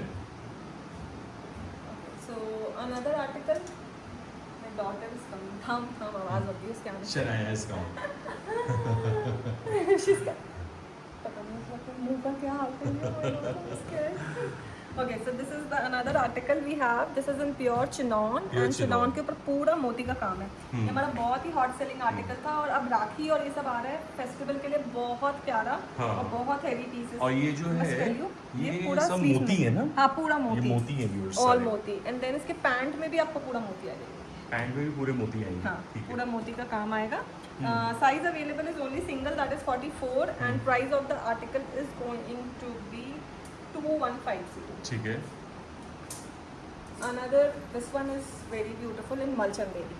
So another article, my daughter is coming. थम आवाज होती है उसके आने से। शनाया इसका। She's got- पता नहीं उसका मुंह का क्या हाल है। Okay, so this is the another article we have. This is in pure chinon Pure and chinon। chinon के ऊपर पूरा मोती का काम है। ये हमारा बहुत ही हॉट सेलिंग आर्टिकल था, और अब राखी और ये सब आ रहा है फेस्टिवल के लिए, बहुत प्यारा हाँ। और बहुत हैवी पीसेस। और ये जो है, ये पूरा सब sleeves मोती में- है ना? हाँ, पूरा ये मोती। मोती है व्यूअर्स। ऑल मोती। एंड देन इसके पैंट में भी आपको पूरा मोती आ जाएगा। पैंट में भी पूरे मोती आएंगे। हाँ, ठीक है। पूरा मोती का काम आएगा। Size available is only single, that is 44 and price of the article is going to be 2150। ठीक है। Another, this one is very beautiful in मलचंदेरी।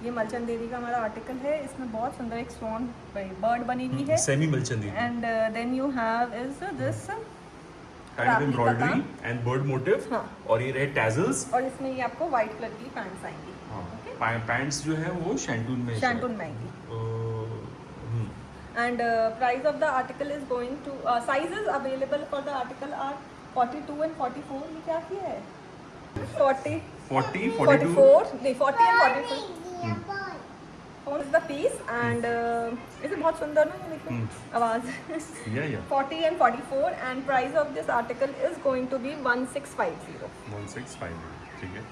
ये मलचंदेरी का हमारा आर्टिकल है। इसमें बहुत सुंदर एक स्वान बर्ड बनी हुई है। सेमी मलचंदी। And then you have is this kind of embroidery and bird motif. हाँ। और ये रेड टैजल्स। और इसमें ये आपको व्हाइट कलर की पैंट्स आएंगी। पैंट्स जो है वो शैंटून में। शैंटून में आएंगी। And price of the article is going to, sizes available for the article are 42 and 44। ये क्या किया है? 40 40, 44 नहीं, 40 and 44 is the piece and इसे बहुत सुंदर ना, ये देखो आवाज। या 40 and 44 and price of this article is going to be 1650. 1650। ठीक है।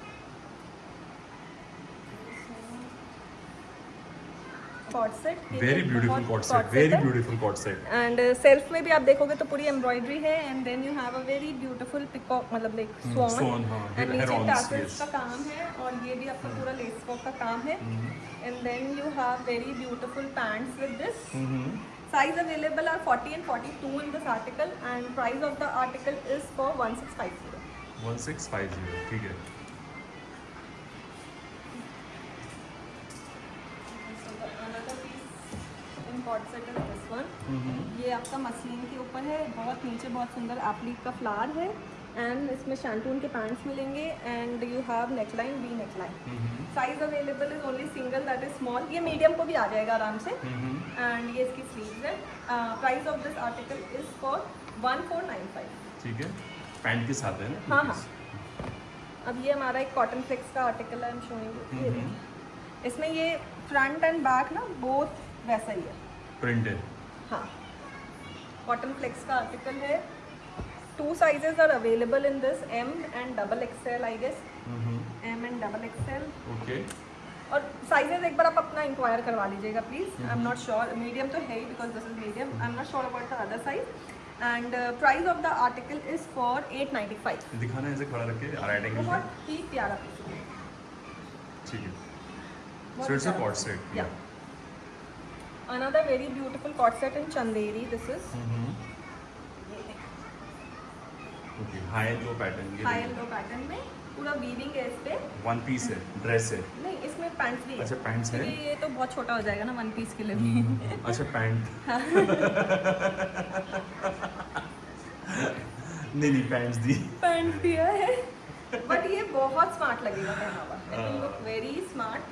Cord set, very beautiful cord set, very beautiful cord set. And self में भी आप देखोगे तो पूरी एम्ब्रॉयडरी है। And then you have a very beautiful peacock, मतलब लाइक swan, स्वान। हाँ, एंड नीचे herons, टैसल्स yes। का काम है, और ये भी आपका पूरा लेस वर्क का काम है। And then you have very beautiful pants with this. Size available are 40 and 42 in this article and price of the article is for 1650. 1650। ठीक है। So the another piece in cord set is this one. ये आपका muslin के ऊपर है, बहुत नीचे बहुत सुंदर एप्लिक का फ्लावर है। एंड इसमें शैंटून के पैंट्स मिलेंगे। And you have neckline, we neckline. Size available is only single, that is small. ये मीडियम को भी आ जाएगा आराम से। एंड ये इसकी स्लीव्स है। Price of this article is for 1495। ठीक है। पैंट के साथ है ना? हाँ हाँ। अब ये हमारा एक कॉटन फ्लेक्स का आर्टिकल है, आई एम शोइंग यू। इसमें ये फ्रंट एंड बैक ना बोथ वैसा ही है, प्रिंटेड। हाँ। कॉटन फ्लेक्स का आर्टिकल है। 2 sizes are available in this, M and double XL I guess। M and double XL। Okay. और साइजेस एक बार आप अपना इंक्वायर करवा लीजिएगा please. I am not sure, medium तो है ही because this is medium. I am not sure about the other size. And price of the article is for 895। दिखाना ऐसे खड़ा रख के राइट एंगल पे। बहुत ही प्यारा पीस है। ठीक है। बहुत सो इट्स अ प्यारा। Co-ord set. Yeah. Another very beautiful cord set in Chanderi. This is okay. High low pattern. High and low pattern में पूरा वीविंग है इस पे। वन पीस है, ड्रेस है। नहीं, इसमें पैंट्स भी है। अच्छा, पैंट्स है। क्योंकि ये तो बहुत छोटा हो जाएगा ना वन पीस के लिए भी। अच्छा, पैंट। नहीं, पैंट्स दी। पैंट्स दिया है, बट ये बहुत स्मार्ट लगेगा पहना हुआ। It will look very smart.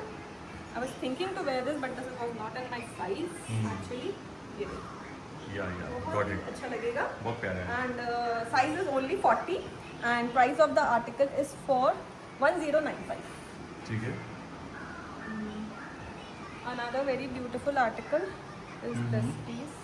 I was thinking to wear this but this was not in my size actually. ये या बहुत गॉट इट। अच्छा लगेगा। बहुत प्यारा है। And size is only 40 and price of the article is for 1095। ठीक है। Another very beautiful article is this piece.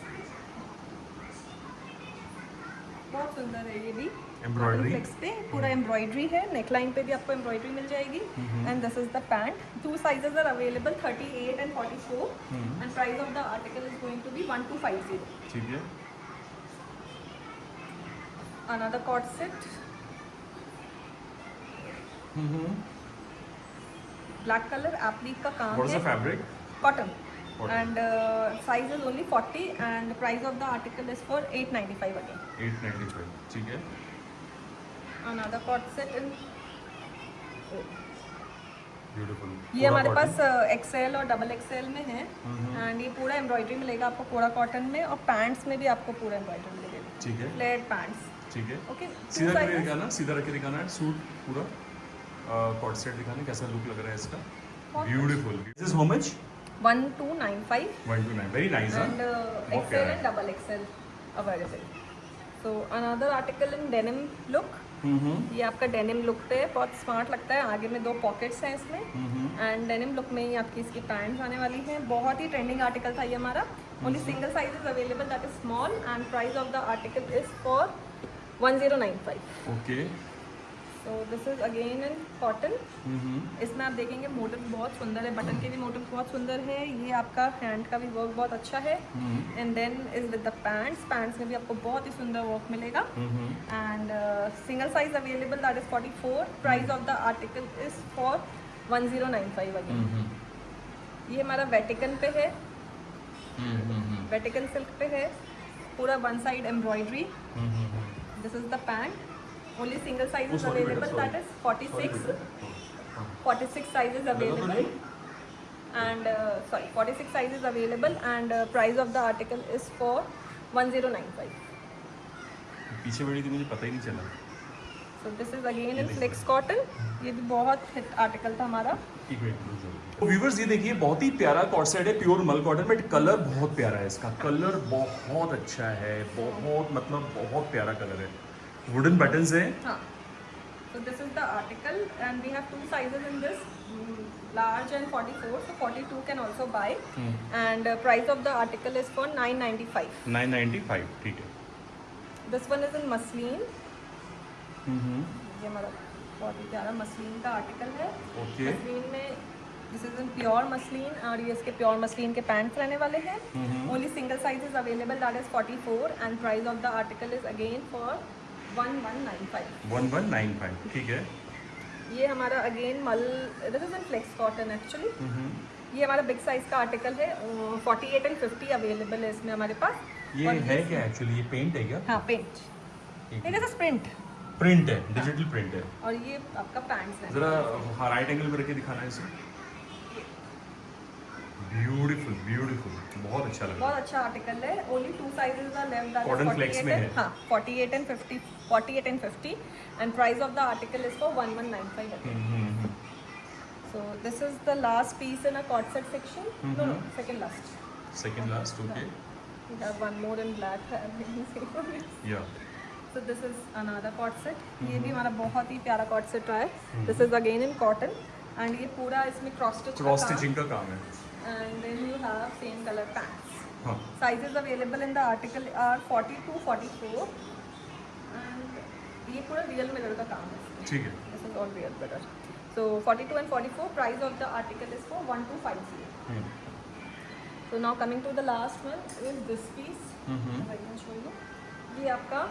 बहुत सुंदर है ये भी। Embroidery? फ्लेक्स पे पूरा एम्ब्रॉयडरी है, नेकलाइन पे भी आपको एम्ब्रॉयडरी मिल जाएगी। And this is the pant. 2 sizes are available, 38 and 44, and price of the article is going to be 1250। ठीक है। Another corset set, black color applique का काम है। What is the fabric? Cotton. Cotton. And size is only 40 and price of the article is for 895 again. 895, ठीक है। Another corset set in beautiful. ये हमारे पास Excel और डबल एक्सेल में है। एंड ये पूरा एम्ब्रॉयडरी मिलेगा आपको कोरा कॉटन में, और पैंट्स में भी आपको पूरा एम्ब्रॉयडरी मिलेगी। ठीक है। Flared pants. ठीक है। ओके, सीधा करके दिखाना, सीधा रख के दिखाना है सूट पूरा। कॉट सेट दिखाना कैसा लुक लग रहा है इसका। Beautiful. This is how much? 1295 129, very nice. and XL and double XL available. So another article in denim look. ये आपका डेनिम लुक पे बहुत स्मार्ट लगता है। आगे में 2 पॉकेट्स हैं इसमें, एंड डेनिम लुक में ही आपकी इसकी पैंट्स आने वाली हैं। बहुत ही ट्रेंडिंग आर्टिकल था ये हमारा। Only single size is available, that is small, and price of the article is for 1095। Okay. So this is again in cotton. इसमें आप देखेंगे मोटिव बहुत सुंदर है, बटन के भी मोटिव बहुत सुंदर है। ये आपका हैंड का भी वर्क बहुत अच्छा है। And then is with the pants. Pants में भी आपको बहुत ही सुंदर वर्क मिलेगा। And single size available, that is 44। Price of the article is for 1095 again. ये हमारा वेटिकन पे है, वेटिकन सिल्क पे है, पूरा one side embroidery. This is the pant. Only single size is available, that is 46. 46 size is available, and 46 size is available, and price of the article is for 1095. पीछे बड़ी थी, मुझे पता ही नहीं चला। So this is again in flex cotton. ये भी बहुत हिट आर्टिकल था हमारा। व्यूवर्स ये देखिए, बहुत ही प्यारा कॉट सेट है, प्योर मल कॉटन, बट कलर बहुत प्यारा है इसका। कलर बहुत अच्छा है, बहुत मतलब बहुत प्यारा कलर है। वुडन बटन्स है। हाँ। So this is the article, and we have 2 sizes in this, large and 44. So 42 can also buy, and price of the article is for 995. 995, ठीक है। This one is in muslin. ये हमारा बहुत ही प्यारा muslin का आर्टिकल है। Okay. Muslin में this is in pure muslin, और ये इसके प्योर मसलिन के पैंट्स रहने वाले हैं। Only single size is available, that is 44, and price of the article is again for 1195। 1195, ठीक है। ये हमारा अगेन मल, this is in flex cotton actually. ये हमारा बिग साइज का आर्टिकल है। 48 and 50 अवेलेबल है इसमें हमारे पास। ये है क्या एक्चुअली? ये पेंट है क्या? हाँ, पेंट। ये जैसा प्रिंट प्रिंट है, डिजिटल प्रिंट है। और ये आपका पैंट्स है। जरा राइट एंगल में रख के दिखाना है इसे। ब्यूटीफुल ब्यूटीफुल, बहुत अच्छा लग रहा बहुत अच्छा आर्टिकल है। Only 2 sizes are left, that is Cotton flex 48 में है। हाँ, 48 and 50, 48 and 50, and price of the article is for 1195 again. So this is the last piece in a corset set section. No, second last. Second last, okay. We have one more in black. या So this is another corset set. ये भी हमारा बहुत ही प्यारा corset set रहा है। This is again in cotton, and ये पूरा इसमें cross stitch क्रॉस स्टिचिंग का काम है। and then you have same color pants. हाँ। Sizes available in the article are 42, 44, and ये पूरा real mirror का काम है इसमें। ठीक है। This is all real mirror. So 42 and 44, price of the article is for 1250. So now coming to the last one is this piece. I can show you. ये आपका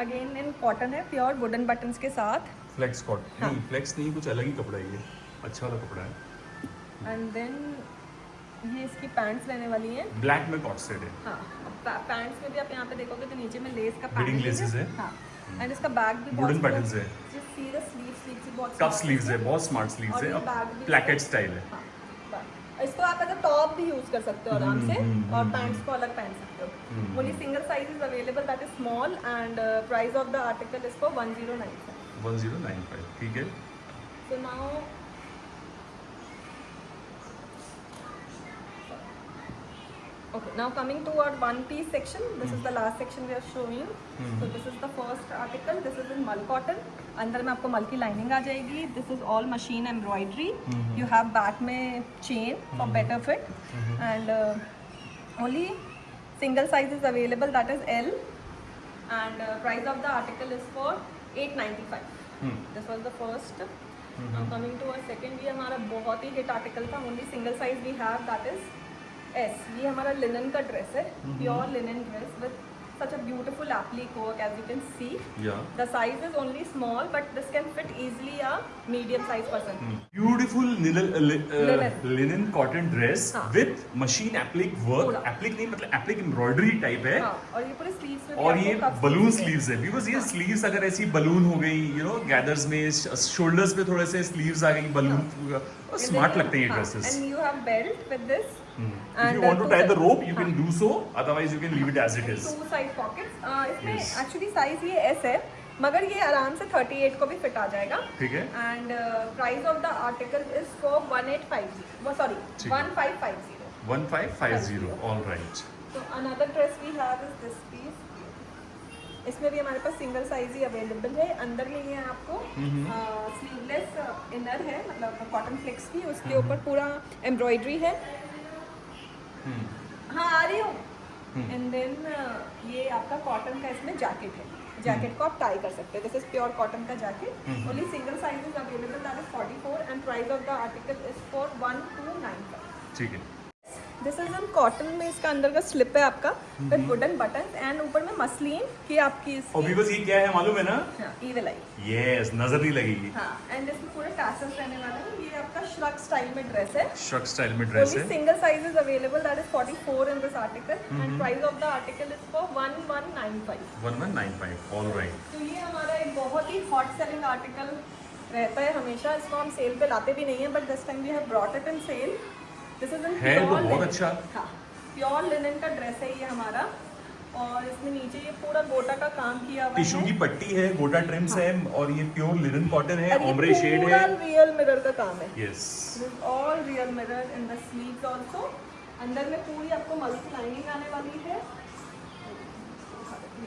again in cotton है, pure wooden buttons के साथ। Flex cot नहीं, flex नहीं, कुछ अलग ही कपड़ा है ये। अच्छा वाला कपड़ा है। And then ये इसकी पैंट्स रहने वाली हैं। ब्लैक में कॉट सेट है। हाँ, पैंट्स में भी आप यहाँ पे देखोगे तो नीचे में लेस का Beading laces है। हाँ, एंड इसका बैग भी Wooden buttons है। जो सीधा स्लीव्स भी बहुत कप smart स्लीव्स है, बहुत स्मार्ट स्लीव्स और है, ये bag भी प्लैकेट स्टाइल है। हाँ, bag। इसको आप एज अ टॉप भी यूज कर सकते हो आराम से, और पैंट्स को अलग पहन सकते हो। Only single size is available, that is small, and price of the article is for 1095। 1095, ठीक है। So now okay, now coming to our one piece section, this is the last section we are showing. So this is the first article, this is in mul cotton, अंदर में आपको मल की lining आ जाएगी. This is all machine embroidery. You have back में chain for better fit and only single size is available, that is L. And price of the article is for 895. This was the first. Coming to a second, ये हमारा बहुत ही hit article था. Only single size we have, that is S. ये हमारा linen का dress है, pure linen dress with such a beautiful applique work, as you can see. Yeah. The size is only small, but this can fit easily a medium size person. Beautiful linen cotton dress हाँ. With machine applique work. पूरा. Applique नहीं मतलब applique embroidery type है. हाँ, और ये पूरे sleeves में भी और ये आपको cuff बलून sleeves स्लीव्स है. बिकॉज ये हाँ. स्लीव्स अगर ऐसी बलून हो गई, यू नो गैदर्स में शोल्डर्स पे थोड़े से स्लीव्स आ गई बलून, स्मार्ट लगते हैं ये dresses. And you have belt with this. If you want to tie the rope, you can do so. Otherwise, you can leave it as it is. Two side pockets. इसमें Yes. Actually size ये S है, मगर ये आराम से 38 को भी fit आ जाएगा. ठीक है. And price of the article is for 1850. Sorry, ठीक है. 1550. 1550. All right. तो another dress we have is this piece. इसमें भी हमारे पास सिंगल साइज ही अवेलेबल है. अंदर में ये आपको स्लीवलेस इनर है, मतलब कॉटन फ्लेक्स की, उसके ऊपर पूरा एम्ब्रॉयडरी है. हाँ, आ रही हूँ. एंड देन ये आपका कॉटन का इसमें जैकेट है. जैकेट को आप टाई कर सकते हैं. दिस इज प्योर कॉटन का jacket. Only single size is available, that is 44 and price of the article is for 1295. ठीक है. दिस इज इन कॉटन में. इसका अंदर का स्लिप है आपका विद वुडन बटन एंड ऊपर में मसलिन की आपकी और बस ये क्या है मालूम है ना? ईवल आई. यस, नजर नहीं लगेगी. हाँ, एंड इसमें पूरे टैसल्स रहने वाले हैं. ये आपका श्रग स्टाइल में ड्रेस है. श्रग स्टाइल में ड्रेस Only है. single size is available, that is 44 in this article, and price of the article is for 1195. 1195. All right. तो ये हमारा एक बहुत ही हॉट सेलिंग आर्टिकल रहता है हमेशा. इसको हम सेल पे लाते भी नहीं है, but this time we have brought it in sale. This is in है तो बहुत अच्छा. हाँ, प्योर लिनन का ड्रेस है ये हमारा. और इसमें नीचे ये पूरा गोटा का काम किया हुआ टिश्यू की पट्टी है, गोटा ट्रिम्स है, और ये प्योर लिनन कॉटन है, और ये ओम्ब्रे शेड है. रियल मिरर का काम है. Yes. All real mirror in the sleeves also. अंदर में पूरी आपको मल्टी लाइनिंग आने वाली है.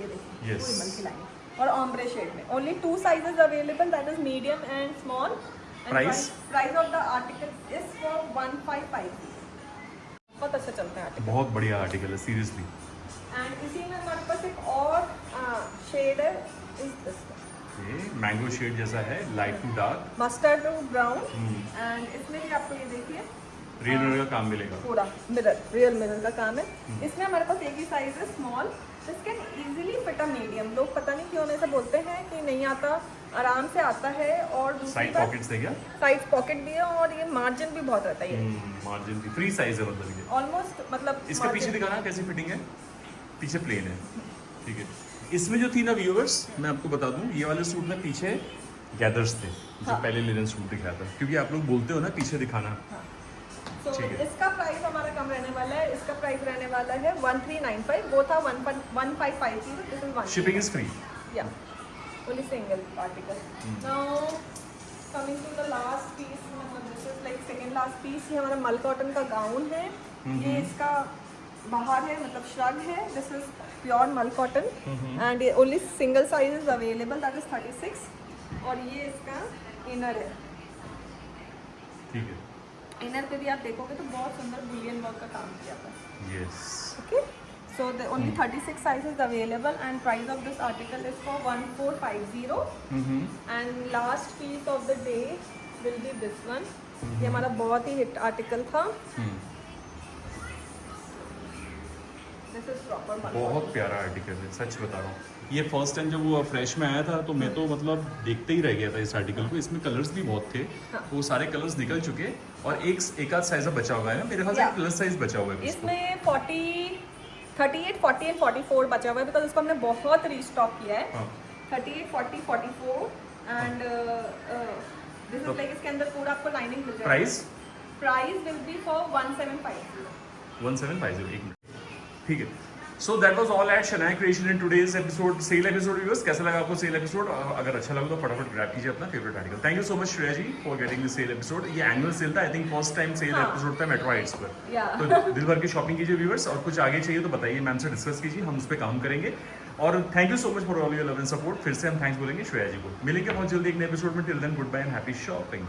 ये देखिए, Yes. पूरी मल्टी लाइनिंग और ऑम्ब्रे शेड में. Only 2 sizes available, that is medium and small. Price? Price of the article is for 1550. बहुत अच्छा चलता है आर्टिकल. बहुत बढ़िया आर्टिकल है सीरियसली. एंड इसी में हमारे पास एक और शेड है. इज दिस ये मैंगो शेड जैसा है, light to dark, mustard to brown. And इसमें भी आपको ये देखिए रियल का काम मिलेगा. पूरा मिरर, रियल मिरर का काम है. इसमें हमारे पास एक ही साइज है, small. This can easily fit a medium. लोग पता नहीं क्यों हमें बोलते हैं कि नहीं आता, आराम से आता है. और दूसरी साइड बात, पॉकेट्स है क्या? साइड पॉकेट भी है और ये मार्जिन भी बहुत रहता है. ये मार्जिन भी फ्री साइज है मतलब ये. ऑलमोस्ट, मतलब इसके पीछे margin- दिखाना कैसी फिटिंग है. पीछे प्लेन है. ठीक है. इसमें जो थी ना व्यूअर्स, मैं आपको बता दूं, ये वाले सूट में पीछे गैदर्स थे जो हाँ. पहले लिनन सूट दिखाया था, क्योंकि आप लोग बोलते हो ना पीछे दिखाना. तो ठीक है. इसका प्राइस हमारा कम रहने वाला है. इसका प्राइस रहने वाला है 1395. वो था 1550. This is 1. Shipping is free. Yeah, only single article. Now coming to the last piece, मतलब this is like second last piece. ये हमारा मल कॉटन का गाउन है. ये इसका बाहर है, मतलब श्रग है. दिस इज प्योर मल cotton and only single size is available, that is 36. और ये इसका इनर है. ठीक है. इनर पे भी आप देखोगे तो बहुत सुंदर बुलियन वर्क का काम किया हुआ है. Yes. Okay, so the only 36 sizes available and price of this article is for 1450. And last piece of the day will be this one. ये हमारा बहुत ही हिट आर्टिकल था. This is proper मल. बहुत प्यारा आर्टिकल है, सच बता रहा हूँ. ये फर्स्ट टाइम जब वो फ्रेश में आया था तो मैं तो मतलब देखते ही रह गया था इस आर्टिकल को. इसमें कलर्स भी बहुत थे. हाँ. वो सारे कलर्स निकल चुके और एक आध साइज बचा हुआ है ना, मेरे ख्याल से Yeah. प्लस साइज बचा हुआ है कुछ तो. इसमें 38, 40 एंड 44 बचा हुआ है, बिकॉज उसको हमने बहुत रीस्टॉक किया है. हाँ. 38, 40, 44 एंड दिस इज लाइक, इसके अंदर पूरा आपको लाइनिंग मिल जाएगी. Price price will be for 1750. 1750. एक मिनट. ठीक है. So that was all at Shanaya creation in today's episode, sale episode viewers. कैसा लगा आपको सेल एपिसोड? अगर अच्छा लगा तो फटाफट ग्रैब कीजिए अपना favourite article. Thank you so much Shreya ji for getting this sale episode. ये एनुअल सेल था, I think first time sale हाँ। एपिसोड था मेट्रो हाइट्स पर। Yeah. तो दिल भर के शॉपिंग कीजिए व्यूअर्स, और कुछ आगे चाहिए तो बताइए, मैम से डिस्कस कीजिए, हम उस पर काम करेंगे। और thank you so much for all your love and support. फिर से हम थैंक्स बोलेंगे श्रेया जी को। मिलेंगे बहुत जल्दी एक नए एपिसोड में। Till then good bye and happy shopping.